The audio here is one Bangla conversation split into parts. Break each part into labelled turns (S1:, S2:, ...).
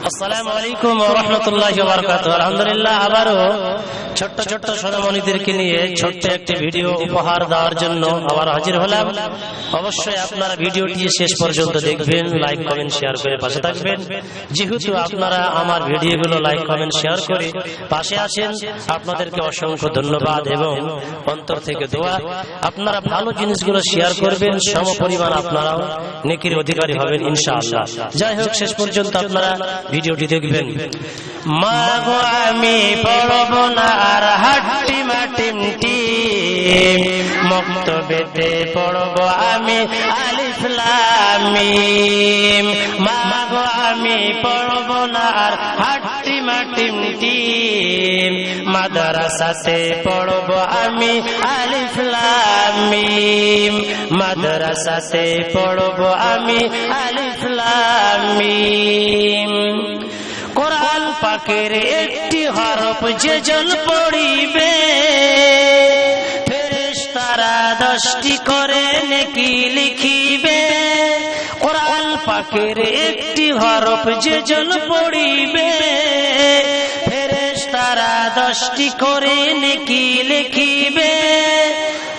S1: আসসালামু আলাইকুম ওয়া রাহমাতুল্লাহি ওয়া বারাকাতুহু। আলহামদুলিল্লাহ, আবারও ছোট্ট ছোট্ট সোনামণিদেরকে নিয়ে ছোট্ট একটি ভিডিও উপহার দেওয়ার জন্য আবার হাজির হলাম। অবশ্যই আপনারা ভিডিওটি শেষ পর্যন্ত দেখবেন, লাইক কমেন্ট শেয়ার করে পাশে থাকবেন। যেহেতু আপনারা আমার ভিডিওগুলো লাইক কমেন্ট শেয়ার করে পাশে আসেন, আপনাদেরকে অসংখ্য ধন্যবাদ এবং অন্তর থেকে দোয়া। আপনারা ভালো জিনিসগুলো শেয়ার করবেন, সমপরিমাণ আপনারাও নেকির অধিকারী হবেন ইনশাআল্লাহ। যাই হোক, শেষ পর্যন্ত আপনারা ভিডিওটি দেখবেন। মা গো আমি পড়ব না আর হাট্টি মাটিমটি, মক্তবেতে পড়ব আমি আলিফ লাম মিম। মা গো আমি পড়ব না আর হাট্টি মাটিমটি, মাদ্রাসাতে পড়ব আমি আলিফ লাম মিম। মাদ্রাসাতে পড়ব আমি আলিফ লাম মিম। কোরআন পাকের একটি হরফ যেজন পড়িবে, ফেরেশতারা 10টি করে নেকি লিখিবে। কোরআন পাকের একটি হরফ যেজন পড়িবে, ফেরেশতারা 10টি করে নেকি লিখিবে।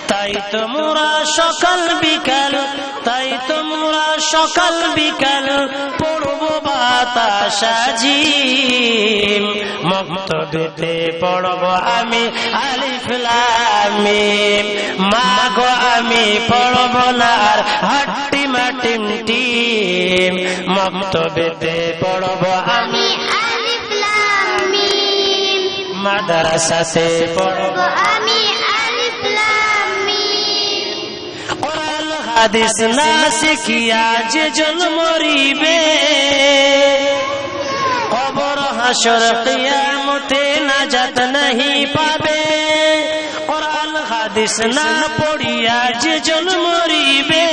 S1: তাই তোমরা সকাল বিকাল, তাই তোমরা সকাল বিকাল পড়ব বাতাসা জিম। মক্তবেতে পড়ব আমি আলিফ লাম মিম। মা গো আমি পড়ব না আর হাট্টি মাটিমটি, মক্তবেতে পড়ব আমি
S2: আলিফ লাম মিম।
S1: মাদ্রাসাতে পড়ব
S2: আমি আলিফ লাম মিম।
S1: কোরআন হাদিস না শিখিয়া যেজন মরিবে, কবর হাসর কিয়ামতে নাজাত নাহি পাবে। কোরআন হাদিস না পড়িয়া যেজন মরিবে,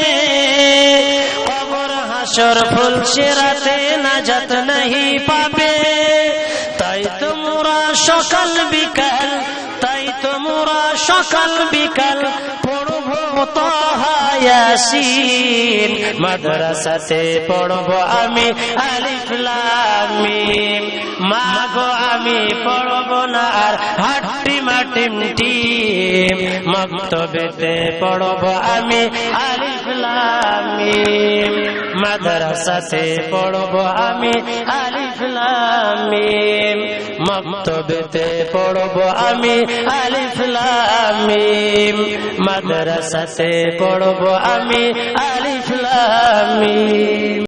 S1: কবর হাসর ফুলসিরাতে নাজাত নাহি পাবে। তাই তোমরা সকাল বিকাল, তাই তোমরা সকাল বিকাল পড়ব তাহা ইয়াসিন। মাদ্রাসাতে পড়ব আমি আলিফ লাম মিম। মা গো আমি পড়ব না আর হাট্টি মাটিমটি, মক্তবেতে পড়ব আমি আলিফ লাম মিম। মাদ্রাসাতে পড়ব আমি আলিফ লাম মিম। মক্তবেতে পড়ব আমি আলিফ লাম মিম। মাদ্রাসাতে পড়ব আমি আলিফ লাম মিম।